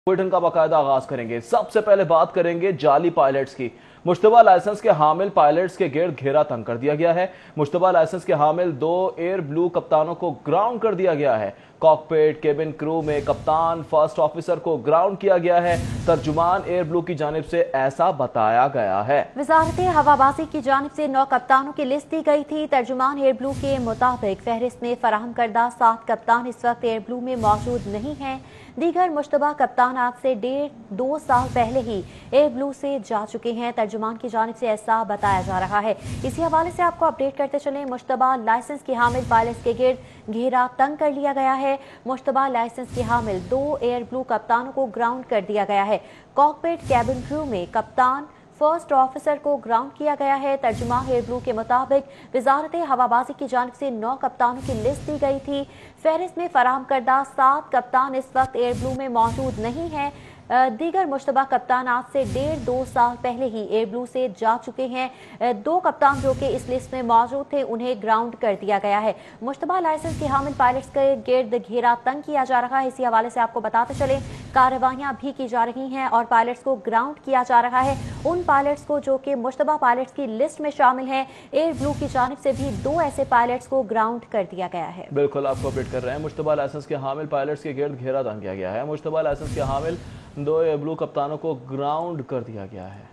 Bulletin का बाकायदा आगाज करेंगे। सबसे पहले बात करेंगे जाली पायलट्स की। मुश्तबा लाइसेंस के हामिल पायलट्स के गिर्द घेरा तंग कर दिया गया है। मुश्तबा लाइसेंस के हामिल 2 एयर ब्लू कप्तानों को ग्राउंड कर दिया गया है। कॉकपिट केबिन क्रू में कप्तान फर्स्ट ऑफिसर को ग्राउंड किया गया है। तर्जुमान एयर ब्लू की जानिब से ऐसा बताया गया है। वजारत हवाबाजी की जानिब से 9 कप्तानों की लिस्ट दी गई थी। तर्जुमान एयर ब्लू के मुताबिक फहरिस्त में फराहम करदा 7 कप्तान इस वक्त एयर ब्लू में मौजूद नहीं है। दीगर मुश्तबा कप्तान आज से 1.5-2 साल पहले ही एयर ब्लू से जा चुके हैं। तर्जुमान की जानिब से ऐसा बताया जा रहा है। इसी हवाले से आपको अपडेट करते चले। मुश्तबा लाइसेंस के हामिल पायलट्स के गिर्द घेरा तंग कर लिया गया है। मुश्तबा लाइसेंस के हामिल 2 एयर ब्लू कप्तानों को ग्राउंड कर दिया गया है। कॉकपिट कैबिन क्रू में कप्तान फर्स्ट ऑफिसर को ग्राउंड किया गया है। तर्जुमान एयर ब्लू के मुताबिक वजारत हवाबाजी की जानिब से 9 कप्तानों की लिस्ट दी गई थी। फहरिस्त में फराहम करदा 7 कप्तान इस वक्त एयर ब्लू में मौजूद नहीं है। दीगर मुश्तबा कप्तान आज से 1.5-2 साल पहले ही एयर ब्लू से जा चुके हैं। 2 कप्तान जो कि इस लिस्ट में मौजूद थे उन्हें ग्राउंड कर दिया गया है। मुश्तबा लाइसेंस के हामिल पायलट्स के गिर्द घेरा तंग किया जा रहा है। इसी हवाले से आपको बताते चले कार्रवाइयां भी की जा रही हैं और पायलट्स को ग्राउंड किया जा रहा है। उन पायलट्स को जो कि मुश्तबा पायलट्स की लिस्ट में शामिल है, एयर ब्लू की जानिब से भी 2 ऐसे पायलट्स को ग्राउंड कर दिया गया है। बिल्कुल आपको अपडेट कर रहे हैं। मुश्तबा लाइसेंस के हामिल पायलट्स के गिर्द घेरा तंग किया गया है। मुश्तबा लाइसेंस के हामिल 2 एयर ब्लू कप्तानों को ग्राउंड कर दिया गया है।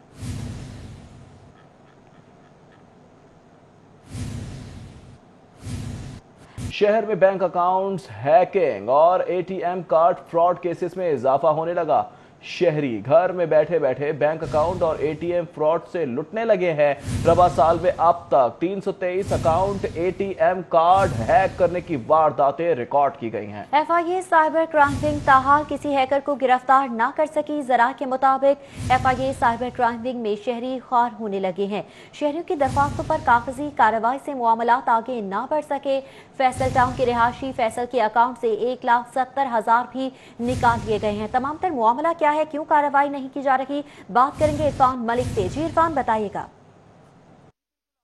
शहर में बैंक अकाउंट्स हैकिंग और एटीएम कार्ड फ्रॉड केसेस में इजाफा होने लगा। शहरी घर में बैठे बैठे बैंक अकाउंट और एटीएम फ्रॉड से लुटने लगे हैं। रबा साल में अब तक 323 अकाउंट एटीएम कार्ड हैक करने की वारदातें रिकॉर्ड की गई हैं। FIA साइबर क्राइम विंग ताहाल किसी हैकर को गिरफ्तार न कर सकी। जरा के मुताबिक FIA साइबर क्राइम विंग में शहरी ख्वार होने लगे हैं। शहरियों की दरख्वास्तों पर कागजी कार्रवाई से मामलात आगे न बढ़ सके। फैसल टाउन के रिहायशी फैसल के अकाउंट से 1,70,000 भी निकाल लिए गए हैं। तमाम तर मामला क्या है, क्यों कार्रवाई नहीं की जा रही, बात करेंगे इरफान मलिक से। जी इरफान, बताइएगा।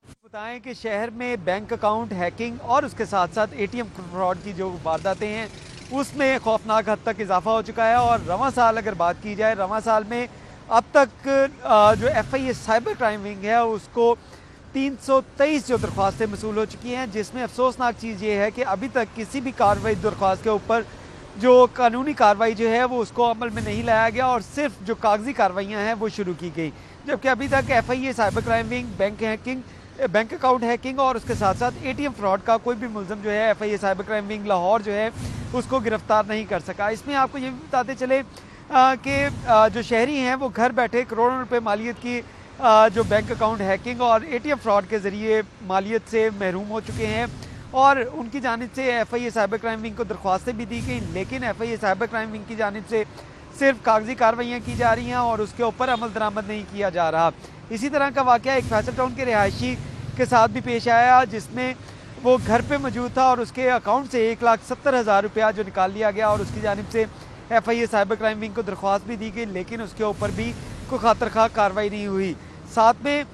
बताएं कि शहर में बैंक अकाउंट हैकिंग और उसके साथ साथ एटीएम फ्रॉड की जो वारदातें हैं उसमें खौफनाक हद तक इजाफा हो चुका है। और रवां साल अगर बात की जाए, रवां साल में अब तक जो FIA साइबर क्राइम विंग है उसको 323 जो दरख्वास्तें मसूल हो चुकी हैं, जिसमें अफसोसनाक चीज़ ये है कि अभी तक किसी भी कार्रवाई दरख्वास्त के ऊपर जो कानूनी कार्रवाई जो है वो उसको अमल में नहीं लाया गया और सिर्फ जो कागजी कार्रवाइयाँ हैं वो शुरू की गई। जबकि अभी तक FIA cyber crime wing bank account hacking और उसके साथ साथ एटीएम फ्रॉड का कोई भी मुलजम जो है FIA cyber crime wing Lahore जो है उसको गिरफ्तार नहीं कर सका। इसमें आपको ये भी बताते चले कि जो शहरी हैं वो घर बैठे करोड़ों रुपए मालियत की जो बैंक अकाउंट हैकिंग और एटीएम फ्रॉड के ज़रिए मालियत से महरूम हो चुके हैं और उनकी जानिब से FIA साइबर क्राइम विंग को दरख्वास्तें भी दी गई, लेकिन FIA साइबर क्राइम विंग की जानिब से सिर्फ कागजी कार्रवाइयाँ की जा रही हैं और उसके ऊपर अमल दरामद नहीं किया जा रहा। इसी तरह का वाक़या एक फैसल टाउन के रिहायशी के साथ भी पेश आया, जिसमें वो घर पे मौजूद था और उसके अकाउंट से 1,70,000 रुपया जो निकाल लिया गया और उसकी जानिब से FIA साइबर क्राइम विंग को दरख्वास्त भी दी गई, लेकिन उसके ऊपर भी कोई खातर-खा कार्रवाई नहीं हुई। साथ में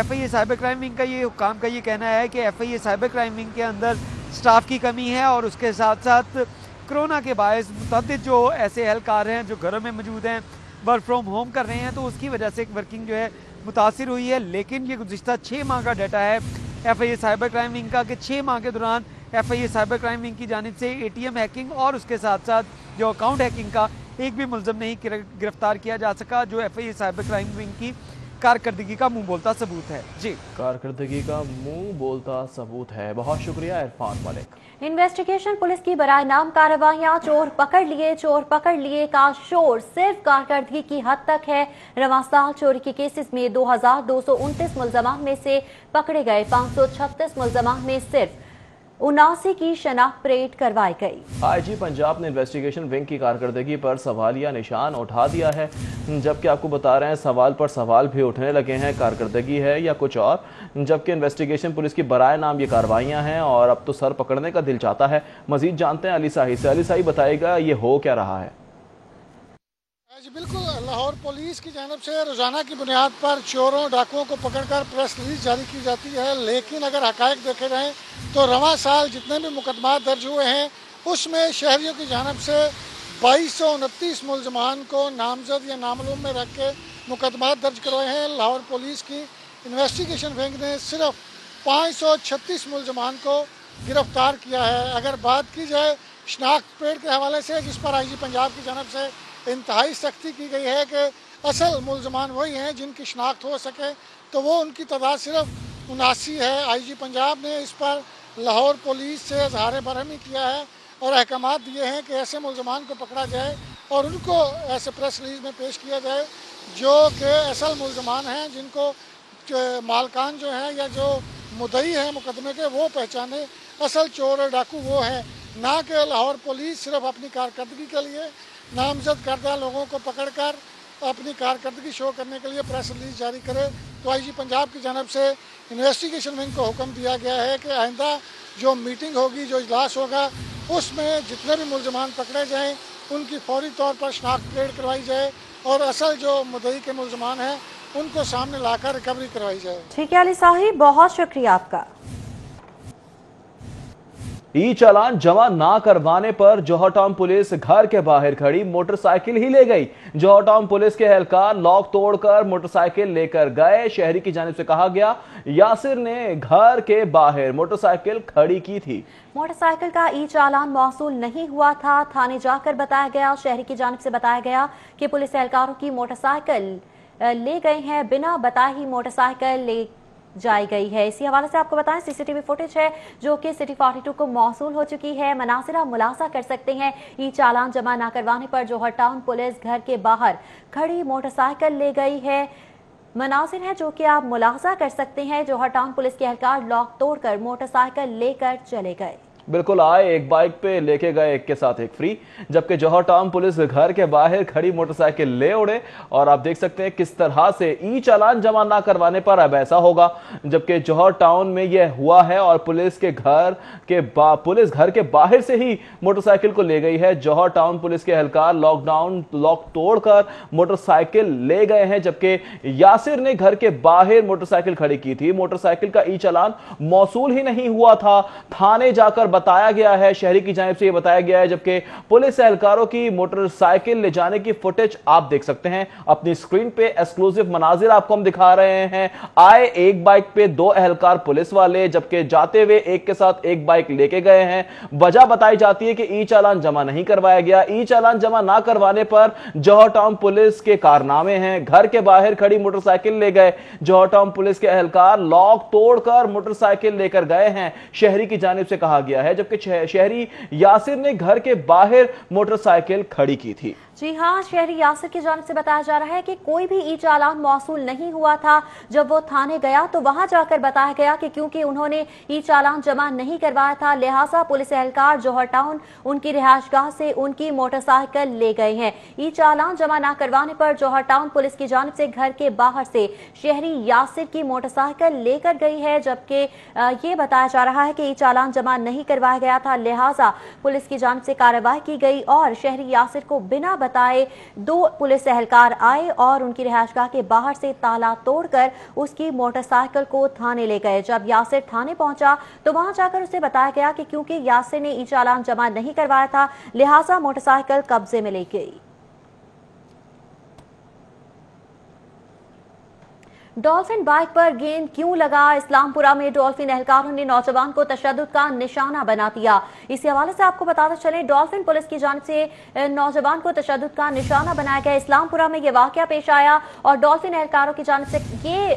FIA साइबर क्राइम विंग का ये हुक्काम का ये कहना है कि FIA साइबर क्राइम विंग के अंदर स्टाफ की कमी है और उसके साथ साथ कोरोना के बायस मुतअद्दिद जो ऐसे एहलकार हैं जो घरों में मौजूद हैं, वर्क फ्रॉम होम कर रहे हैं, तो उसकी वजह से वर्किंग जो है मुतासिर हुई है। लेकिन ये गुज़िश्ता 6 माह का डाटा है FIA साइबर क्राइम विंग का कि 6 माह के दौरान FIA साइबर क्राइम विंग की जानिब से एटीएम हैकिंग और उसके साथ साथ जो अकाउंट हैकिंग का एक भी मुलजम नहीं गिरफ्तार किया जा सका, जो FIA साइबर क्राइम विंग की कारकर्दगी का मुंह बोलता सबूत है। जी, कारकर्दगी का मुंह बोलता सबूत है। बहुत शुक्रिया इरफान मलिक। इन्वेस्टिगेशन पुलिस की बराए नाम कार्रवाइयां, चोर पकड़ लिए का शोर सिर्फ कारकर्दगी की हद तक है। रवां साल चोरी के केसेस में 2,229 मुलजमान में से पकड़े गए 536 मुलजमान में सिर्फ 79 की शनाख्त परेड करवाई गई। IG पंजाब ने इन्वेस्टिगेशन विंग की कारकर्दगी पर सवालिया निशान उठा दिया है, जबकि आपको बता रहे हैं सवाल पर सवाल भी उठने लगे हैं, कारकर्दगी है या कुछ और। जबकि इन्वेस्टिगेशन पुलिस की बराए नाम ये कार्रवाइयां हैं और अब तो सर पकड़ने का दिल चाहता है। मजीद जानते हैं अली साही से। अली साही, बताएगा ये हो क्या रहा है? जी बिल्कुल, लाहौर पुलिस की जानब से रोज़ाना की बुनियाद पर चोरों डाकुओं को पकड़कर प्रेस रिलीज जारी की जाती है, लेकिन अगर हकायक देखे जाएँ तो रवां साल जितने भी मुकदमा दर्ज हुए हैं उसमें शहरियों की जानब से 2229 मुलजमान को नामजद या नामालूम में रख के मुकदमात दर्ज करवाए हैं। लाहौर पुलिस की इन्वेस्टिगेशन विंग ने सिर्फ 536 मुलजमान को गिरफ्तार किया है। अगर बात की जाए शनाख्त पेड के हवाले से, जिस पर आईजी पंजाब की जानब से इंतहाई सख्ती की गई है कि असल मुलजमान वही हैं जिनकी शनाख्त हो सके, तो वो उनकी तादाद सिर्फ 79 है। आईजी पंजाब ने इस पर लाहौर पुलिस से इजहार बरहमी किया है और अहकामात दिए हैं कि ऐसे मुलजमान को पकड़ा जाए और उनको ऐसे प्रेस रिलीज में पेश किया जाए जो कि असल मुलजमान हैं, जिनको मालकान जो हैं या जो मुद्दई हैं मुकदमे के वो पहचाने। असल चोर और डाकू वो हैं, ना कि लाहौर पुलिस सिर्फ अपनी कारकर्दगी के लिए नामजद करदा लोगों को पकड़कर अपनी कारकर्दगी शो करने के लिए प्रेस रिलीज जारी करे। तो आईजी पंजाब की जानब से इन्वेस्टिगेशन विंग को हुक्म दिया गया है कि आइंदा जो मीटिंग होगी, जो इजलास होगा, उसमें जितने भी मुलजमान पकड़े जाएँ उनकी फौरी तौर पर शनाख्त पेड करवाई जाए और असल जो मुद्दई के मुलजमान हैं उनको सामने लाकर रिकवरी करवाई जाए। ठीक है अली साहिब, बहुत शुक्रिया आपका। ई चालान जमा ना करवाने पर जौहर टाउन पुलिस घर के बाहर खड़ी मोटरसाइकिल ही ले गई। जौहर टाउन पुलिस के एहलकार लॉक तोड़कर मोटरसाइकिल लेकर गए। शहरी की जानिब से कहा गया यासिर ने घर के बाहर मोटरसाइकिल खड़ी की थी। मोटरसाइकिल का ई चालान मौसूल नहीं हुआ था, थाने जाकर बताया गया। शहरी की जानिब से बताया गया कि पुलिस एहलकारों की मोटरसाइकिल ले गए हैं, बिना बताए ही मोटरसाइकिल ले जाई गई है। इसी हवाले से आपको बताएं सीसीटीवी फुटेज है जो कि सिटी 42 को मौसूल हो चुकी है। मनासिर आप मुलाजा कर सकते हैं। ई चालान जमा न करवाने पर जौहर टाउन पुलिस घर के बाहर खड़ी मोटरसाइकिल ले गई है। मनासिर है जो कि आप मुलाजा कर सकते हैं। जौहर टाउन पुलिस के एहलकार लॉक तोड़कर मोटरसाइकिल लेकर चले गए। बिल्कुल आए, एक बाइक पे लेके गए, एक के साथ एक फ्री। जबकि जौहर टाउन पुलिस घर के बाहर खड़ी मोटरसाइकिल ले उड़े। और आप देख सकते हैं किस तरह से ई चालान जमा ना करवाने पर अब ऐसा होगा। जबकि जौहर टाउन में यह हुआ है और पुलिस घर के बाहर से ही मोटरसाइकिल को ले गई है। जौहर टाउन पुलिस के एहलकार लॉक तोड़कर मोटरसाइकिल ले गए हैं। जबकि यासिर ने घर के बाहर मोटरसाइकिल खड़ी की थी। मोटरसाइकिल का ई चालान मौसूल ही नहीं हुआ था, थाने जाकर बताया गया है। शहरी की जानिब से यह बताया गया है। जबकि पुलिस एहलकारों की मोटरसाइकिल ले जाने की फुटेज आप देख सकते हैं अपनी स्क्रीन पे। एक्सक्लूसिव मनाजिर आपको हम दिखा रहे हैं। आए एक बाइक पे 2 एहलकार पुलिस वाले, जबकि जाते हुए एक के साथ एक बाइक लेके गए हैं। वजह बताई जाती है कि ई चालान जमा नहीं करवाया गया। ई चालान जमा ना करवाने पर जौहर टाउन पुलिस के कारनामे हैं। घर के बाहर खड़ी मोटरसाइकिल ले गए। जौहर टाउन पुलिस के एहलकार लॉक तोड़कर मोटरसाइकिल लेकर गए हैं, शहरी की जानिब से कहा गया है। जबकि शहरी यासिर ने घर के बाहर मोटरसाइकिल खड़ी की थी। जी हाँ, शहरी यासिर की जानिब से बताया जा रहा है कि कोई भी ई चालान मौसूल नहीं हुआ था। जब वो थाने गया तो वहां जाकर बताया गया कि क्योंकि उन्होंने ई चालान जमा नहीं करवाया था, लिहाजा पुलिस एहलकार जौहर टाउन उनकी रिहायशगाह से उनकी मोटरसाइकिल ले गए हैं। ई चालान जमा न करवाने पर जौहर टाउन पुलिस की जानिब से घर के बाहर से शहरी यासिर की मोटरसाइकिल लेकर गई है। जबकि ये बताया जा रहा है कि ई चालान जमा नहीं करवाया गया था, लिहाजा पुलिस की जानिब से कार्रवाई की गई और शहरी यासिर को बिना बताए 2 पुलिस एहलकार आए और उनकी रिहायशगाह के बाहर से ताला तोड़कर उसकी मोटरसाइकिल को थाने ले गए। जब यासिर थाने पहुंचा तो वहां जाकर उसे बताया गया कि क्योंकि यासिर ने ई चालान जमा नहीं करवाया था, लिहाजा मोटरसाइकिल कब्जे में ले गई। डॉल्फिन बाइक पर गेंद क्यों लगा? इस्लामपुरा में डॉल्फिन एहलकारों ने नौजवान को तशद्दुद का निशाना बना दिया। इसी हवाले से आपको बताते चले, डॉल्फिन पुलिस की जानिब से नौजवान को तशद्दुद का निशाना बनाया गया। इस्लामपुरा में यह वाकया पेश आया और डॉल्फिन एहलकारों की जानिब से ये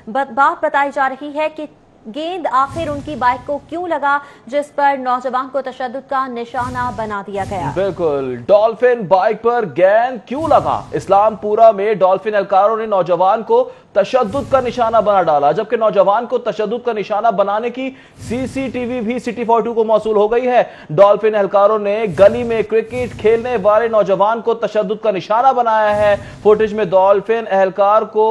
बात बताई जा रही है कि गेंद आखिर उनकी बाइक को क्यों लगा, जिस पर नौजवान को तशद्दुद का निशाना बना दिया गया। बिल्कुल, डॉल्फिन बाइक पर गेंद क्यों लगा? इस्लामपुरा में डॉल्फिन एहलकारों ने नौजवान को तशद्दुद का निशाना बना डाला। जबकि नौजवान को तशद्दुद का निशाना बनाने की सीसीटीवी भी सिटी 42 को मौसूल हो गई है। डॉल्फिन एहलकारों ने गली में क्रिकेट खेलने वाले नौजवान को तशद्दुद का निशाना बनाया है। फुटेज में डॉल्फिन एहलकार को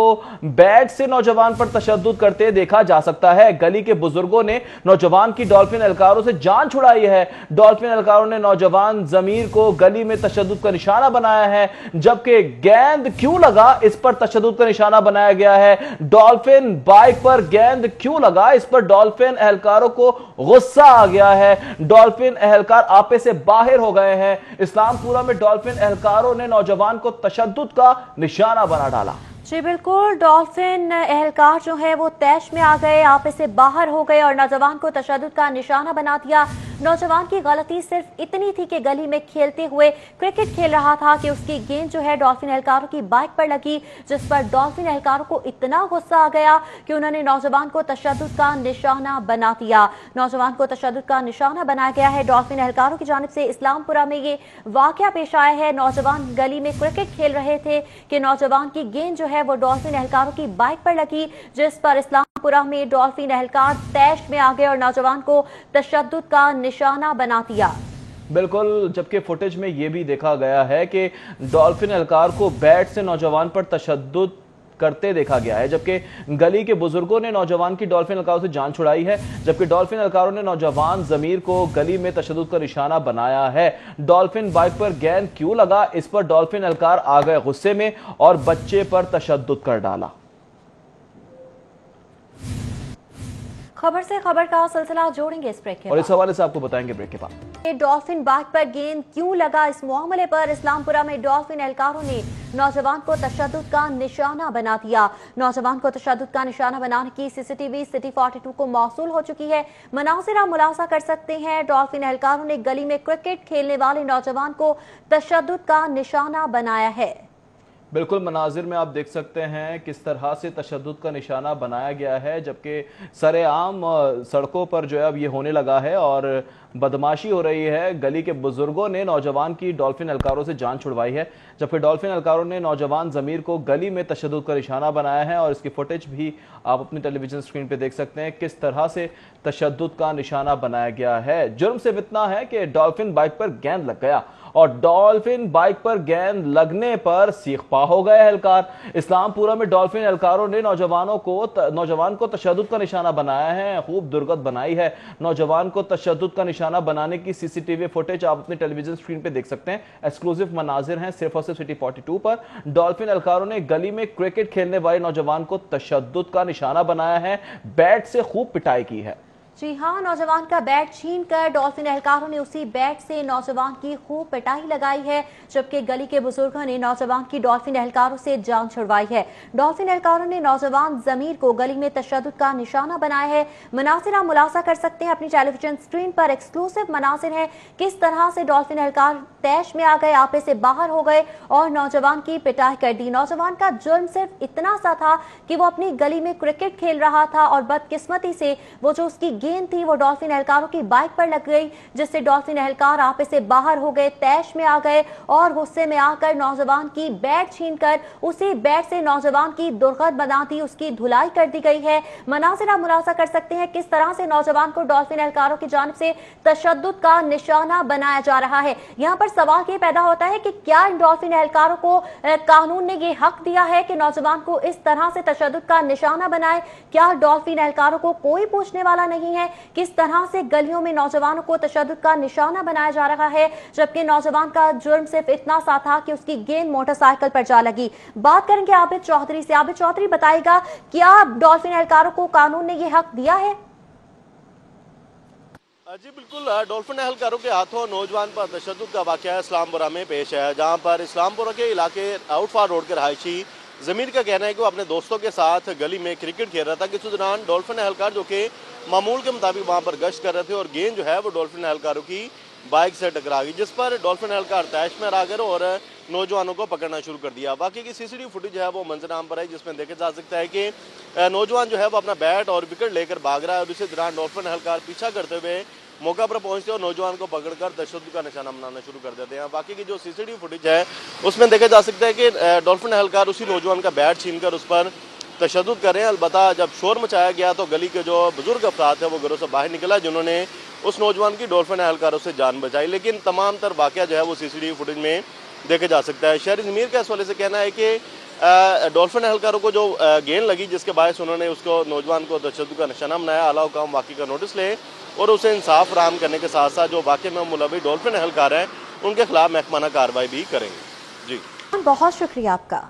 बैट से नौजवान पर तशद्दुद करते देखा जा सकता है। गली के बुजुर्गों ने नौजवान की डॉल्फिन एहलकारों से जान छुड़ाई है। डॉल्फिन एहलकारों ने नौजवान जमीर को गली में तशद्दुद का निशाना बनाया है। जबकि गेंद क्यों लगा, इस पर तशद्दुद का निशाना बनाया गया है। डॉल्फिन बाइक पर गेंद क्यों लगा, इस पर डॉल्फिन एहलकारों को गुस्सा आ गया है। डॉल्फिन एहलकार आपे से बाहर हो गए हैं। इस्लामपुरा में डॉल्फिन एहलकारों ने नौजवान को तशद्दुद का निशाना बना डाला। जी बिल्कुल, डॉल्फिन एहलकार जो है वो तैश में आ गए, आपे से बाहर हो गए और नौजवान को तशद्दुद का निशाना बना दिया। नौजवान की गलती सिर्फ इतनी थी कि गली में खेलते हुए क्रिकेट खेल रहा था कि उसकी गेंद जो है डॉल्फिन एहलकारों की बाइक पर लगी, जिस पर डॉल्फिन एहलकारों को इतना गुस्सा आ गया कि उन्होंने नौजवान को तशद्दुद का निशाना बना दिया। नौजवान को तशद्दुद का निशाना बनाया गया है। डॉल्फिन एहलकारों की जानिब से इस्लामपुरा में ये वाकया पेश आया है। नौजवान गली में क्रिकेट खेल रहे थे कि नौजवान की गेंद जो है वो डॉल्फिन एहलकारों की बाइक पर लगी, जिस पर इस्लामपुरा में डॉल्फिन एहलकार तैश में आ गए और नौजवान को तशद्दुद का निशाना बना दिया। बिल्कुल, जबकि फुटेज में यह भी देखा गया है कि डॉल्फिन एहलकार को बैट से नौजवान पर तशद्दुद करते देखा गया है, जबकि गली के बुजुर्गों ने नौजवान की डॉल्फिन एहलकारों से जान छुड़ाई है, जबकि डॉल्फिन एहलकारों ने नौजवान जमीर को गली में तशद्दुद का निशाना बनाया है। डॉल्फिन बाइक पर गेंद क्यों लगा, इस पर डॉल्फिन एहलकार आ गए गुस्से में और बच्चे पर तशद्दुद कर डाला। खबर से खबर का सिलसिला जोड़ेंगे इस ब्रेक के और इस हवाले से आपको बताएंगे ब्रेक के बाद। डॉल्फिन बाइक पर गेंद क्यों लगा, इस मामले पर इस्लामपुरा में डॉल्फिन एहलकारों ने नौजवान को तशद्दुद का निशाना बना दिया। नौजवान को तशद्दुद का निशाना बनाने की सीसीटीवी सिटी 42 को मौसूल हो चुकी है। मनाज़िर आप मुलाजा कर सकते हैं। डॉल्फिन एहलकारों ने गली में क्रिकेट खेलने वाले नौजवान को तशद्दुद का निशाना बनाया है। बिल्कुल, मनाजिर में आप देख सकते हैं किस तरह से तशद्दुद का निशाना बनाया गया है, जबकि सरेआम सड़कों पर जो है अब ये होने लगा है और बदमाशी हो रही है। गली के बुजुर्गों ने नौजवान की डॉल्फिन एहलकारों से जान छुड़वाई है, जबकि डॉल्फिन एहलकारों ने नौजवान जमीर को गली में तशद्दुद का निशाना बनाया है। और इसकी फुटेज भी आप अपनी टेलीविजन स्क्रीन पर देख सकते हैं किस तरह से तशद्दुद का निशाना बनाया गया है। जुर्म सिर्फ इतना है कि डॉल्फिन बाइक पर गेंद लग गया और डॉल्फिन बाइक पर गेंद लगने पर सीखपा हो गए एहलकार। इस्लामपुरा में डॉल्फिन एहलकारों ने नौजवान को तशद्दुद का निशाना बनाया है, खूब दुर्गत बनाई है। नौजवान को तशद्दुद का निशाना बनाने की सीसीटीवी फुटेज आप अपनी टेलीविजन स्क्रीन पे देख सकते हैं। एक्सक्लूसिव मनाजिर हैं सिर्फ और सिर्फ सिटी 42 पर। डॉल्फिन एहलकारों ने गली में क्रिकेट खेलने वाले नौजवान को तशद्दुद का निशाना बनाया है, बैट से खूब पिटाई की है। जी हाँ, नौजवान का बैट छीनकर डॉल्फिन एहलकारों ने उसी बैट से नौजवान की खूब पिटाई लगाई है, जबकि गली के बुजुर्गों ने नौजवान की डॉल्फिन एहलकारों से जान छुड़वाई है। डॉल्फिन एहलकारों ने नौजवान जमीर को गली में तशद्दुद का निशाना बनाया है। मनासिर आप मुलाजा कर सकते हैं अपनी टेलीविजन स्क्रीन पर। एक्सक्लूसिव मनासिर है किस तरह से डॉल्फिन एहलकार तैश में आ गए, आपे से बाहर हो गए और नौजवान की पिटाई कर दी। नौजवान का जुर्म सिर्फ इतना सा था कि वो अपनी गली में क्रिकेट खेल रहा था और बदकिस्मती से वो जो उसकी गेंद थी वो डॉल्फिन एहलकारों की बाइक पर लग गई, जिससे डॉल्फिन एहलकार आपे से बाहर हो गए, तैश में आ गए और गुस्से में आकर नौजवान की बैट छीनकर उसी बैट से नौजवान की दुर्गत बना दी, उसकी धुलाई कर दी गई है। मनाजिर आप मुलाजा कर सकते हैं किस तरह से नौजवान को डॉल्फिन एहलकारों की जानिब से तशद्दुद का निशाना बनाया जा रहा है। यहाँ पर सवाल ये पैदा होता है कि क्या इन डॉल्फिन एहलकारों को कानून ने ये हक दिया है कि नौजवान को इस तरह से तशद्दुद का निशाना बनाए? क्या डॉल्फिन एहलकारों को कोई पूछने वाला नहीं है? किस तरह से गलियों में नौजवानों को तशद्दुद का निशाना बनाया जा रहा है, जबकि नौजवान का जुर्म सिर्फ इतना सा था कि उसकी गेंद मोटरसाइकिल पर जा लगी। बात करेंगे आबिद चौधरी से। आबिद चौधरी बताएगा, क्या डॉल्फिन एहलकारों को कानून ने यह हक दिया है? जी बिल्कुल, डॉल्फिन एहलकारों के हाथों नौजवान पर तशद्दुद का वाकया इस्लामपुरा में पेश है, जहां पर इस्लामपुरा के इलाके आउटफार रोड के रहायशी जमीर का कहना है कि वो अपने दोस्तों के साथ गली में क्रिकेट खेल रहा था कि उस दौरान डॉल्फिन एहलकार जो कि मामूल के मुताबिक वहां पर गश्त कर रहे थे और गेंद जो है वो डॉल्फिन एहलकारों की बाइक से टकरा गई, जिस पर डॉल्फिन एहलकार तैश में आ गए और नौजवानों को पकड़ना शुरू कर दिया। बाकी की सीसीटीवी फुटेज है वो मंजराम पर है, जिसमें देखा जा सकता है कि नौजवान जो है वो अपना बैट और विकेट लेकर भाग रहा है और इसी दौरान डॉल्फिन एहलकार पीछा करते हुए मौका पर पहुंचते और नौजवान को पकड़कर तशद्दुद का निशाना बनाना शुरू कर देते हैं। बाकी की जो सीसीटीवी फुटेज है उसमें देखा जा सकता है कि डॉल्फिन एहलकार उसी नौजवान का बैट छीनकर उस पर तशद्दुद कर रहे हैं। अलबत्ता जब शोर मचाया गया तो गली के जो बुजुर्ग अफराद थे वो घरों से बाहर निकला, जिन्होंने उस नौजवान की डॉल्फिन एहलकारों से जान बचाई, लेकिन तमाम तर वाकया जो है वो सीसीटीवी फुटेज में देखा जा सकता है। शहरी ज़मीर का इस वाले से कहना है कि डॉल्फिन एहलकारों को जो गेंद लगी जिसके बायस उन्होंने उसको नौजवान को तशद्दुद का निशाना बनाया, आला हुकाम वाकई का नोटिस ले और उसे इंसाफ फराहम करने के साथ साथ जो वाकई में मुलविस डॉल्फिन एहलकार हैं उनके खिलाफ महकमाना कार्रवाई भी करेंगे। जी बहुत शुक्रिया आपका।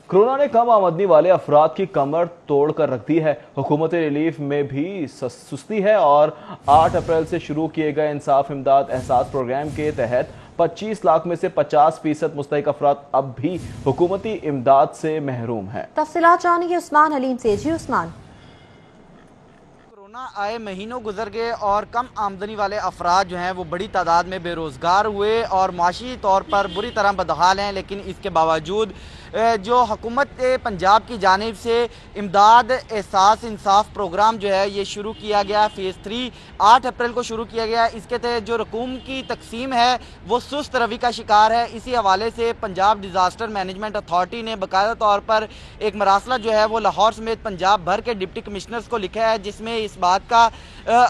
कोरोना ने कम आमदनी वाले अफराद की कमर तोड़ कर रख दी है। हुकूमती रिलीफ में भी सुस्ती है और 8 अप्रैल से शुरू किए गए इंसाफ इमदाद एहसास प्रोग्राम के तहत 25 लाख में से 50% मुस्तहिक अफराद अब भी हुकूमती इमदाद से महरूम हैं। तफसीलात जानेंगे उस्मान हलीम से। जी उस्मान। कोरोना आए महीनों गुजर गए और कम आमदनी वाले अफराद जो हैं वो बड़ी तादाद में बेरोज़गार हुए और माशी तौर पर बुरी तरह बदहाल हैं। लेकिन इसके बावजूद जो हुकूमत पंजाब की जानिब से इमदाद एहसास इंसाफ प्रोग्राम जो है ये शुरू किया गया, फ़ेज़ 3 8 अप्रैल को शुरू किया गया। इसके तहत जो रकूम की तकसीम है वो सुस्त रवि का शिकार है। इसी हवाले से पंजाब डिज़ास्टर मैनेजमेंट अथॉरिटी ने बाकायदा तौर पर एक मरासला जो है वो लाहौर समेत पंजाब भर के डिप्टी कमिश्नर्स को लिखा है, जिसमें इस बात का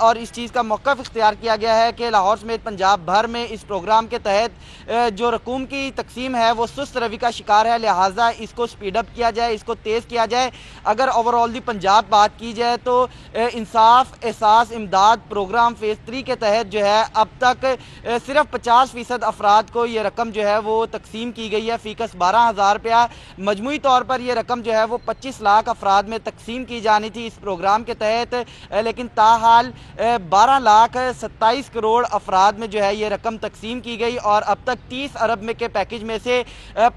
और इस चीज़ का मौक़िफ़ इख्तियार किया गया है कि लाहौर समेत पंजाब भर में इस प्रोग्राम के तहत जो रकूम की तकसीम है वो सुस्त रवि का शिकार है। लिहाजा इसको स्पीड अप किया जाए, इसको तेज़ किया जाए। अगर ओवरऑल दी पंजाब बात की जाए तो इंसाफ एहसास इमदाद प्रोग्राम फ़ेज़ 3 के तहत जो है अब तक सिर्फ 50% अफराद को ये रकम जो है वो तकसीम की गई है, फ़ीकस 12,000 रुपया। मजमूई तौर पर यह रकम जो है वो 25 लाख अफराद में तकसीम की जानी थी इस प्रोग्राम के तहत, लेकिन ताहाल 12 लाख 27 करोड़ अफराद में जो है ये रकम तकसीम की गई और अब तक 30 अरब में के पैकेज में से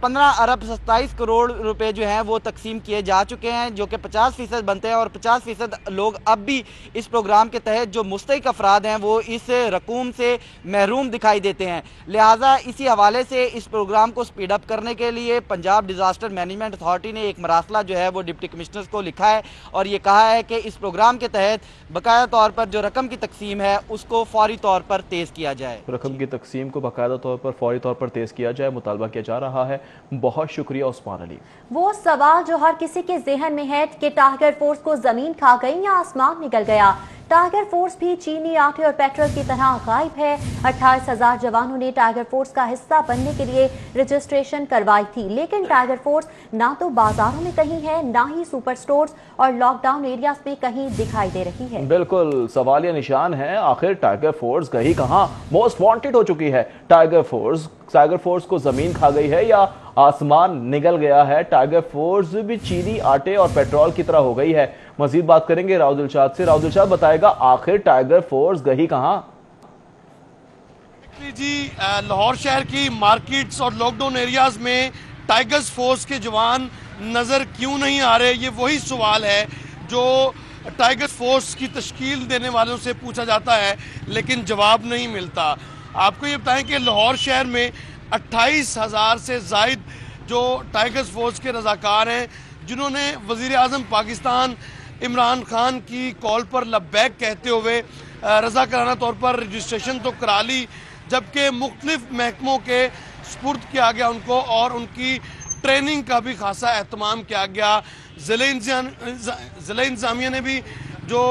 15 अरब 27 करोड़ रुपए जो हैं वो तकसीम किए जा चुके हैं, जो कि 50% बनते हैं और 50% लोग अब भी इस प्रोग्राम के तहत जो मुस्तहिक अफराद हैं वो इस रकूम से महरूम दिखाई देते हैं। लिहाजा इसी हवाले से इस प्रोग्राम को स्पीड अप करने के लिए पंजाब डिज़ास्टर मैनेजमेंट अथॉरिटी ने एक मरासला जो है वो डिप्टी कमिश्नर्स को लिखा है और ये कहा है कि इस प्रोग्राम के तहत बाकायदा तौर पर जो रकम की तकसीम है उसको फौरी तौर पर तेज़ किया जाए। रकम की तकसीम को बाकायदा तौर पर फौरी तौर पर तेज़ किया जाए, मुतालबा किया जा रहा है। बहुत शुक्रिया उस्मान अली। वो सवाल जो हर किसी के ज़हन में है कि टाइगर फोर्स को जमीन खा गई या आसमान निकल गया। टाइगर फोर्स भी चीनी आटे और पेट्रोल की तरह गायब है। 28,000 जवानों ने टाइगर फोर्स का हिस्सा बनने के लिए रजिस्ट्रेशन करवाई थी, लेकिन टाइगर फोर्स ना तो बाजारों में कहीं है, ना ही सुपर स्टोर्स और लॉकडाउन एरियाज में कहीं दिखाई दे रही है। बिल्कुल सवालिया निशान है, आखिर टाइगर फोर्स गई कहां? मोस्ट वांटेड हो चुकी है टाइगर फोर्स को जमीन खा गई है या आसमान निगल गया है? टाइगर फोर्स भी चीनी आटे और पेट्रोल की तरह हो गई है। मजीद बात करेंगे राव दिलशाद से। राव दिलशाद बताएगा आखिर टाइगर फोर्स गई कहां? जी, लाहौर शहर की मार्केट्स और लॉकडाउन एरियाज में टाइगर फोर्स के जवान नजर क्यों नहीं आ रहे? ये वही सवाल है जो टाइगर फोर्स की तश्कील देने वालों से पूछा जाता है, लेकिन जवाब नहीं मिलता। आपको ये बताएं कि लाहौर शहर में 28,000 से जायद जो टाइगर फोर्स के रजाकार हैं, जिन्होंने वजीर आज़म पाकिस्तान इमरान खान की कॉल पर लब्बैक कहते हुए रजाकाराना तौर पर रजिस्ट्रेशन तो करा ली, जबकि मुख्तलिफ महकमों के सुपुर्द किया गया उनको और उनकी ट्रेनिंग का भी खासा एहतमाम किया गया। ज़िला इंतज़ामिया ने भी जो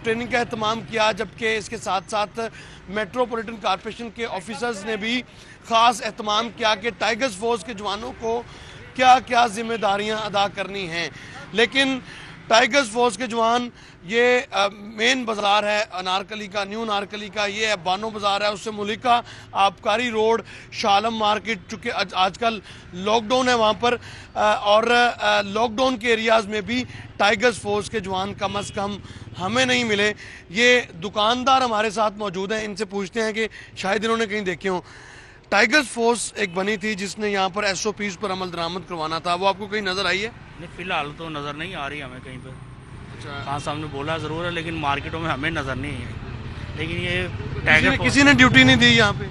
ट्रेनिंग का एहतमाम किया, जबकि इसके साथ साथ मेट्रोपॉलिटन कॉरपोरेशन के ऑफिसर्स ने भी ख़ास एहतमाम किया कि टाइगर फोर्स के जवानों को क्या क्या जिम्मेदारियां अदा करनी हैं। लेकिन टाइगर फोर्स के जवान, ये मेन बाज़ार है अनारकली का, न्यू अनारकली का, ये है बानो बाज़ार है, उससे मुलिका आबकारी रोड, शालम मार्केट, चूँकि आजकल लॉकडाउन है वहाँ पर और लॉकडाउन के एरियाज़ में भी टाइगर फोर्स के जवान कम अज़ कम हमें नहीं मिले। ये दुकानदार हमारे साथ मौजूद हैं, इनसे पूछते हैं कि शायद इन्होंने कहीं देखे हों। टाइगर फोर्स एक बनी थी जिसने यहाँ पर SOPs पर अमल दरामद करवाना था, वो आपको कहीं नज़र आई है? नहीं, फिलहाल तो नज़र नहीं आ रही हमें कहीं पर। अच्छा, हाँ, सामने बोला ज़रूर है लेकिन मार्केटों में हमें नज़र नहीं है। लेकिन ये टाइगर किसी ने ड्यूटी नहीं दी यहाँ पे?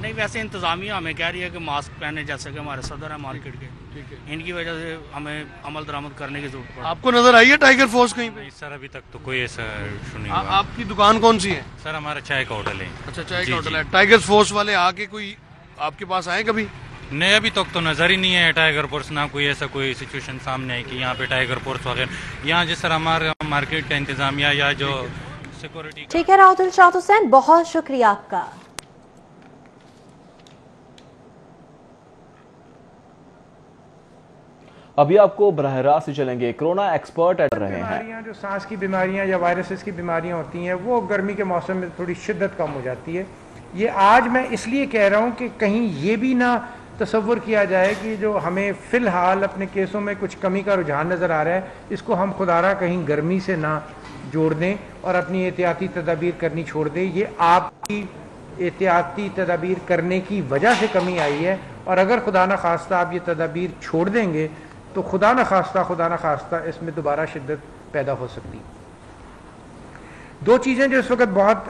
नहीं, वैसे इंतज़ामिया हमें कह रही है कि मास्क पहने, जैसे कि हमारे सदर है मार्केट के, ठीक है, इनकी वजह से हमें अमल दरामद करने की जरूरत पड़ी। आपको नज़र आई है टाइगर फोर्स कहीं पे? सर अभी तक तो कोई ऐसा इशू नहीं। आपकी दुकान कौन सी है? सर हमारा चाय का होटल है। अच्छा, चाय का होटल है। टाइगर फोर्स वाले आके कोई आपके पास आए कभी? नहीं, अभी तक तो नजर ही नहीं है टाइगर फोर्स, ना कोई ऐसा कोई सिचुएशन सामने है कि यहाँ पे टाइगर फोर्स वगैरह। यहाँ जिस तरह हमारे मार्केट का इंतजामिया या जो सिक्योरिटी। ठीक है राव दिलशाद हुसैन, बहुत शुक्रिया आपका। अभी आपको बरह रास्त से चलेंगे, कोरोना एक्सपर्ट एड रहे हैं। जो सांस की बीमारियां या वायरसेस की बीमारियां होती हैं वो गर्मी के मौसम में थोड़ी शिद्दत कम हो जाती है। ये आज मैं इसलिए कह रहा हूँ कि कहीं ये भी ना तसव्वुर किया जाए कि जो हमें फ़िलहाल अपने केसों में कुछ कमी का रुझान नज़र आ रहा है, इसको हम खुदारा कहीं गर्मी से ना जोड़ दें और अपनी एहतियाती तदाबीर करनी छोड़ दें। ये आपकी एहतियाती तदाबीर करने की वजह से कमी आई है, और अगर खुदा न खास्ता आप ये तदाबीर छोड़ देंगे तो खुदा न खास्ता इसमें दोबारा शिद्दत पैदा हो सकती है। दो चीज़ें जो इस वक्त बहुत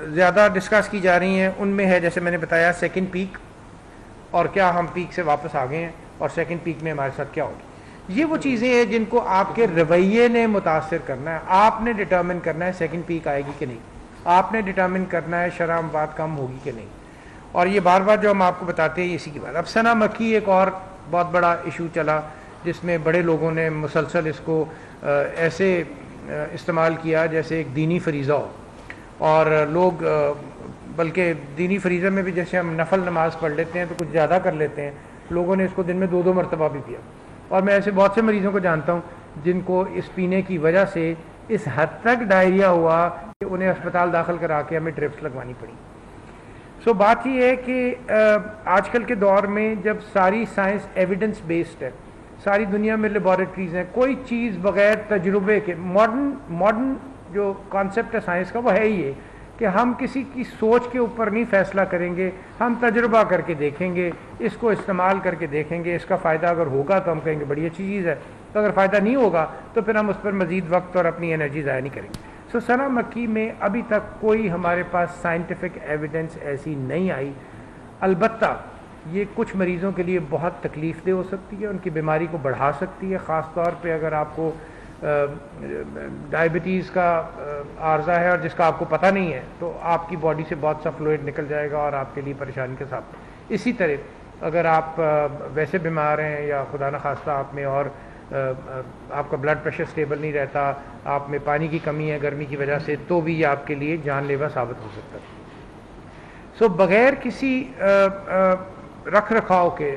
ज़्यादा डिस्कस की जा रही हैं उनमें है, जैसे मैंने बताया, सेकंड पीक, और क्या हम पीक से वापस आ गए हैं और सेकंड पीक में हमारे साथ क्या होगी। ये वो चीज़ें हैं जिनको आपके रवैये ने मुतासर करना है। आपने डिटर्मिन करना है सेकंड पीक आएगी कि नहीं, आपने डिटर्मिन करना है शराब कम होगी कि नहीं, और ये बार बार जो हम आपको बताते हैं इसी की बात। अब सना मक्खी एक और बहुत बड़ा इशू चला जिसमें बड़े लोगों ने मुसलसल इसको ऐसे इस्तेमाल किया जैसे एक दीनी फरीज़ा हो, और लोग बल्कि दीनी फरीज़ा में भी जैसे हम नफल नमाज पढ़ लेते हैं तो कुछ ज़्यादा कर लेते हैं, लोगों ने इसको दिन में 2-2 मरतबा भी पिया। और मैं ऐसे बहुत से मरीज़ों को जानता हूँ जिनको इस पीने की वजह से इस हद तक डायरिया हुआ कि उन्हें अस्पताल दाखिल करा के हमें ड्रिप्स लगवानी पड़ी। सो बात ये है कि आजकल के दौर में जब सारी साइंस एविडेंस बेस्ड है, सारी दुनिया में लेबॉरेटरीज हैं, कोई चीज़ बग़ैर तजुर्बे के, मॉडर्न जो कॉन्सेप्ट है साइंस का वो है ही है कि हम किसी की सोच के ऊपर नहीं फैसला करेंगे, हम तजुर्बा करके देखेंगे, इसको इस्तेमाल करके देखेंगे, इसका फ़ायदा अगर होगा तो हम कहेंगे बड़ी अच्छी चीज़ है, तो अगर फ़ायदा नहीं होगा तो फिर हम उस पर मज़ीद वक्त और अपनी एनर्जी ज़ाया नहीं करेंगे। सो सना मक्खी में अभी तक कोई हमारे पास साइंटिफिक एविडेंस ऐसी नहीं आई। अलबत्ता ये कुछ मरीज़ों के लिए बहुत तकलीफ़ दे हो सकती है, उनकी बीमारी को बढ़ा सकती है, ख़ास तौर पे अगर आपको डायबिटीज़ का आर्जा है और जिसका आपको पता नहीं है तो आपकी बॉडी से बहुत सा फ्लूइड निकल जाएगा और आपके लिए परेशानी के साथ। इसी तरह अगर आप वैसे बीमार हैं या खुदा न खास्ता आप में और आपका ब्लड प्रेशर स्टेबल नहीं रहता, आप में पानी की कमी है गर्मी की वजह से, तो भी ये आपके लिए जानलेवा साबित हो सकता है। सो बग़ैर किसी रख रखाव के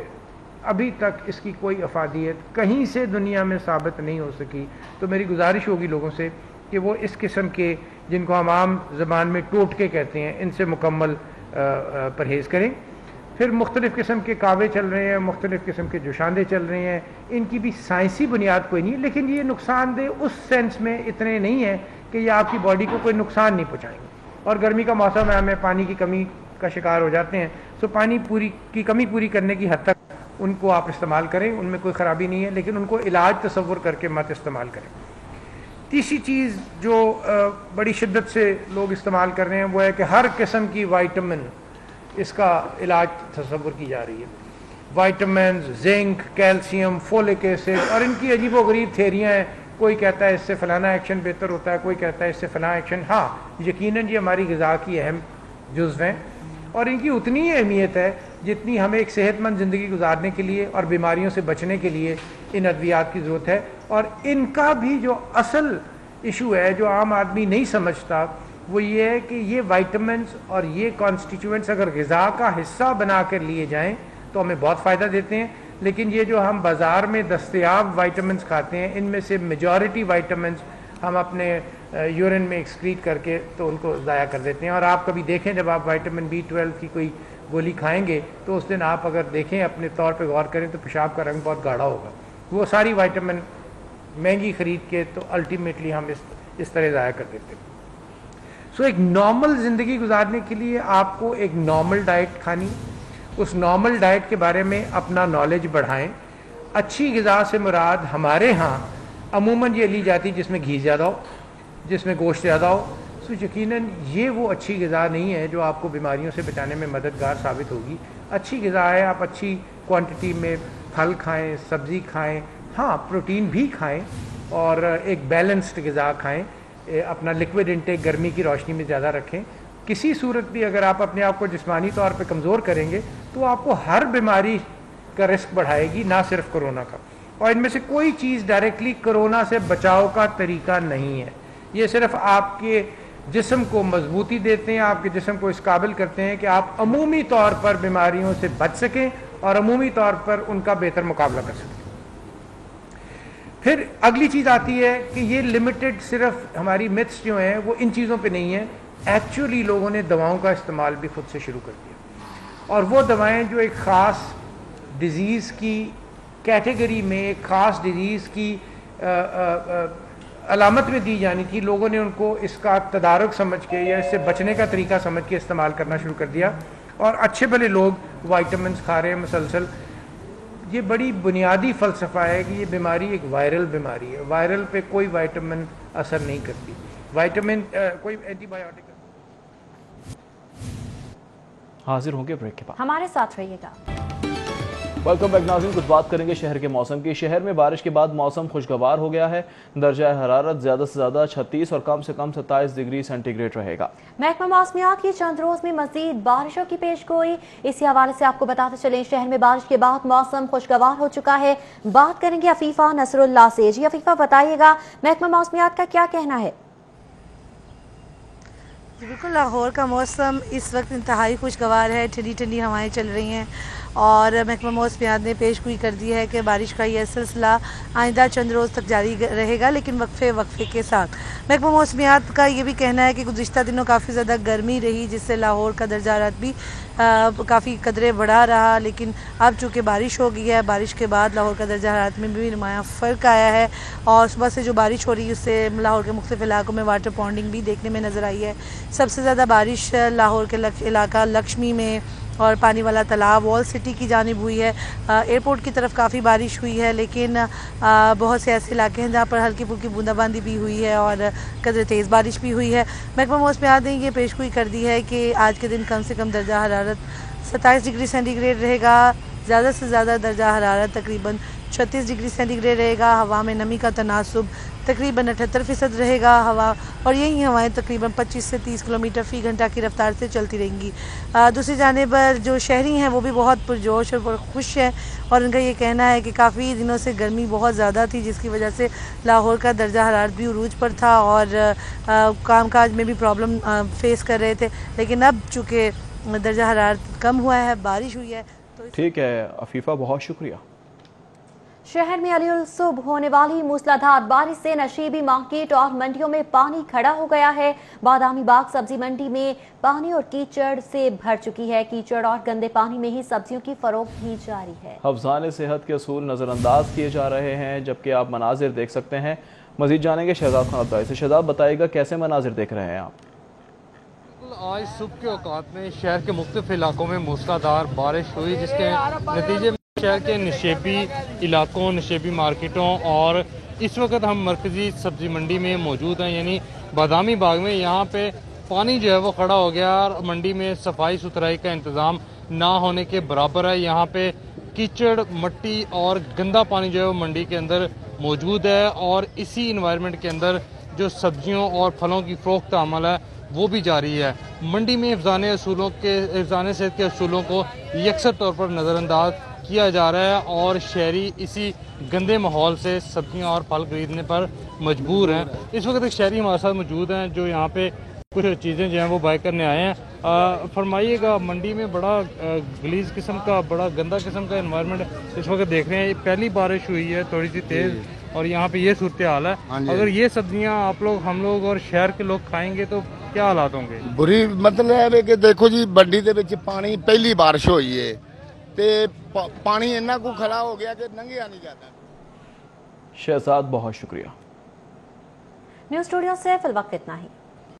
अभी तक इसकी कोई अफादियत कहीं से दुनिया में साबित नहीं हो सकी। तो मेरी गुजारिश होगी लोगों से कि वो इस किस्म के, जिनको हम आम ज़बान में टोटके कहते हैं, इनसे मुकम्मल परहेज़ करें। फिर मुख्तलिफ़ किस्म के कावे चल रहे हैं, मुख्तलिफ़ किस्म के जुशांदे चल रहे हैं, इनकी भी साइंसी बुनियाद कोई नहीं है, लेकिन ये नुकसानदेह उस सेंस में इतने नहीं है कि ये आपकी बॉडी को कोई नुकसान नहीं पहुँचाएंगे। और गर्मी का मौसम है, हमें पानी की कमी का शिकार हो जाते हैं, तो पानी की कमी पूरी करने की हद तक उनको आप इस्तेमाल करें, उनमें कोई ख़राबी नहीं है, लेकिन उनको इलाज तसव्वुर करके मत इस्तेमाल करें। तीसरी चीज़ जो बड़ी शिद्दत से लोग इस्तेमाल कर रहे हैं वो है कि हर किस्म की वाइटामिन इसका इलाज तसव्वुर की जा रही है। Vitamin, zinc, calcium, folic acid, और इनकी अजीबोगरीब थेरियाँ हैं। कोई कहता है इससे फ़लाना एक्शन बेहतर होता है, कोई कहता है इससे फ़लाना एक्शन। हाँ, यकीनन ये हमारी ग़िज़ा की अहम जुज़्व हैं और इनकी उतनी ही अहमियत है जितनी हमें एक सेहतमंद ज़िंदगी गुजारने के लिए और बीमारियों से बचने के लिए इन अद्वियात की ज़रूरत है। और इनका भी जो असल इशू है जो आम आदमी नहीं समझता वो ये है कि ये वाइटामिन्स और ये कॉन्स्टिट्यूएंट्स अगर ग़िज़ा का हिस्सा बना कर लिए जाएँ तो हमें बहुत फ़ायदा देते हैं। लेकिन ये जो हम बाज़ार में दस्तयाब वाइटामिन्स खाते हैं, इनमें से मेजॉरिटी वाइटामिन्स हम अपने यूरिन में एक्सक्रीट करके तो उनको ज़ाया कर देते हैं। और आप कभी देखें, जब आप विटामिन B12 की कोई गोली खाएंगे तो उस दिन आप अगर देखें, अपने तौर पे गौर करें, तो पेशाब का रंग बहुत गाढ़ा होगा। वो सारी विटामिन महंगी ख़रीद के तो अल्टीमेटली हम इस तरह ज़ाया कर देते हैं। सो एक नॉर्मल ज़िंदगी गुजारने के लिए आपको एक नॉर्मल डाइट खानी, उस नॉर्मल डाइट के बारे में अपना नॉलेज बढ़ाएं। अच्छी ग़िज़ा से मुराद हमारे यहाँ अमूमन ये ली जाती जिसमें घी ज़्यादा हो, जिसमें गोश्त ज़्यादा हो। सो यकीनन ये वो अच्छी ग़िज़ा नहीं है जो आपको बीमारियों से बचाने में मददगार साबित होगी। अच्छी ग़िज़ा है आप अच्छी क्वांटिटी में फल खाएं, सब्ज़ी खाएं, हाँ प्रोटीन भी खाएं और एक बैलेंस्ड ग़िज़ा खाएं। अपना लिक्विड इंटेक गर्मी की रोशनी में ज़्यादा रखें। किसी सूरत भी अगर आप अपने आप को जिस्मानी तौर पे कमज़ोर करेंगे तो आपको हर बीमारी का रिस्क बढ़ाएगी, ना सिर्फ कोरोना का। और इनमें से कोई चीज़ डायरेक्टली कोरोना से बचाव का तरीका नहीं है। ये सिर्फ आपके जिस्म को मजबूती देते हैं, आपके जिस्म को इस काबिल करते हैं कि आप अमूमी तौर पर बीमारियों से बच सकें और अमूमी तौर पर उनका बेहतर मुकाबला कर सकें। फिर अगली चीज़ आती है कि ये लिमिटेड सिर्फ हमारी मिथ्स जो हैं वो इन चीज़ों पे नहीं है। एक्चुअली लोगों ने दवाओं का इस्तेमाल भी खुद से शुरू कर दिया और वो दवाएं जो एक ख़ास डिज़ीज़ की कैटेगरी में, एक ख़ास डिज़ीज़ की अलामत में दी जानी थी, लोगों ने उनको इसका तदारुक समझ के या इससे बचने का तरीका समझ के इस्तेमाल करना शुरू कर दिया, और अच्छे भले लोग वाइटामिन खा रहे हैं मुसलसल। ये बड़ी बुनियादी फ़लसफ़ा है कि ये बीमारी एक वायरल बीमारी है, वायरल पे कोई वाइटामिन असर नहीं करती, वाइटामिन कोई एंटीबायोटिक। हाजिर होंगे ब्रेक के बाद, हमारे साथ रहिएगा। वेलकम बैक नाज़रीन। कुछ बात करेंगे शहर के मौसम की। शहर में बारिश के बाद मौसम खुशगवार हो गया है। दर्जा हरारत ज़्यादा से ज़्यादा 36 और कम से कम 27 डिग्री सेंटीग्रेड रहेगा। महकमा मौसमियात की चंद रोज में मजीद बारिशों की पेशगोई। इसी हवाले से आपको बताते चलें, शहर में बारिश के बाद मौसम खुशगवार हो चुका है। बात करेंगे अफीफा नसरुल्लाह से। जी अफीफा, बताइएगा महकमा मौसमियात का क्या कहना है? बिल्कुल, लाहौर का मौसम इस वक्त इंतहाई खुशगवार है, ठंडी ठंडी हवाएं चल रही हैं और महकमा मौसमियात ने पेशगोई कर दी है कि बारिश का यह सिलसिला आइंदा चंद रोज़ तक जारी रहेगा, लेकिन वक्फे के साथ। महकमा मौसमियात का ये भी कहना है कि गुज़िश्ता दिनों काफ़ी ज़्यादा गर्मी रही, जिससे लाहौर का दर्जा हरारत भी काफ़ी कदरे बढ़ा रहा, लेकिन अब चूँकि बारिश हो गई है, बारिश के बाद लाहौर का दर्जा हरारत में भी नुमाया फ़र्क आया है और सुबह से जो बारिश हो रही है उससे लाहौर के मुख्तलिफ इलाकों में वाटर पॉन्डिंग भी देखने में नज़र आई है। सबसे ज़्यादा बारिश लाहौर के इलाका लक्ष्मी में और पानी वाला तालाब वॉल सिटी की जानिब हुई है। एयरपोर्ट की तरफ काफ़ी बारिश हुई है, लेकिन बहुत से ऐसे इलाके हैं जहाँ पर हल्की फुल्की बूंदाबांदी भी हुई है और कदर तेज़ बारिश भी हुई है। महकमा मौसमियात ने ये पेशगोई कर दी है कि आज के दिन कम से कम दर्जा हरारत 27 डिग्री सेंटीग्रेड रहेगा, ज़्यादा से ज़्यादा दर्जा हरारत तकरीबन 36 डिग्री सेंटीग्रेड रहेगा। हवा में नमी का तनासुब तकरीबन 78% रहेगा हवा, और यही हवाएं तकरीबन 25 से 30 किलोमीटर फ़ी घंटा की रफ्तार से चलती रहेंगी। दूसरी जानिब जो शहरी हैं वो भी बहुत पुरजोश और खुश हैं और उनका ये कहना है कि काफ़ी दिनों से गर्मी बहुत ज़्यादा थी, जिसकी वजह से लाहौर का दर्जा हरारत भी उरूज पर था और कामकाज में भी प्रॉब्लम फेस कर रहे थे, लेकिन अब चूँकि दर्जा हरारत कम हुआ है, बारिश हुई है तो ठीक है अफीफा, बहुत शुक्रिया। शहर में अलीउल सुबह होने वाली मूसलाधार बारिश से नशीबी मार्केट और मंडियों में पानी खड़ा हो गया है। बादामी बाग सब्जी मंडी में पानी और कीचड़ से भर चुकी है। कीचड़ और गंदे पानी में ही सब्जियों की फरोख्त भी जारी है। हफ्जान सेहत के असूल नजरअंदाज किए जा रहे हैं, जबकि आप मनाजिर देख सकते हैं। मजीद जानेंगे शहजाद खान अब्दाई से। शहजाद, बताइएगा कैसे मनाजिर देख रहे हैं आप? आज सुबह के औकात में शहर के मुख्तलिफ इलाकों में मूसलाधार बारिश हुई, जिसके नतीजे में शहर के नशेबी इलाकों, नशेबी मार्केटों और इस वक्त हम मरकजी सब्जी मंडी में मौजूद हैं, यानी बादामी बाग में। यहाँ पे पानी जो है वो खड़ा हो गया और मंडी में सफाई सुथराई का इंतज़ाम ना होने के बराबर है। यहाँ पे कीचड़, मट्टी और गंदा पानी जो है वो मंडी के अंदर मौजूद है और इसी इन्वायरमेंट के अंदर जो सब्जियों और फलों की फ़रोख्त अमल है वो भी जारी है। मंडी में हिफ्ज़ान सेहत के असूलों को यकसर तौर पर नज़रअंदाज किया जा रहा है और शहरी इसी गंदे माहौल से सब्जियां और फल खरीदने पर मजबूर हैं। इस वक्त एक शहरी हमारे साथ मौजूद हैं जो यहाँ पे कुछ चीज़ें जो हैं वो बाय करने आए हैं। फरमाइएगा, मंडी में बड़ा गलीज किस्म का, बड़ा गंदा किस्म का एनवायरनमेंट इस वक्त देख रहे हैं। पहली बारिश हुई है थोड़ी सी तेज़ और यहाँ पे ये सूरत हाल है। अगर ये सब्जियाँ आप लोग, हम लोग और शहर के लोग खाएंगे तो क्या हालात होंगे? बुरी मतलब है कि देखो जी, मंडी ਦੇ ਵਿੱਚ पानी पहली बारिश हुई है ਤੇ पानी इन्ना को खड़ा हो गया कि नंगिया नहीं जाता। शहजाद, बहुत शुक्रिया। न्यूज़ स्टूडियो से फिलवक्त इतना ही।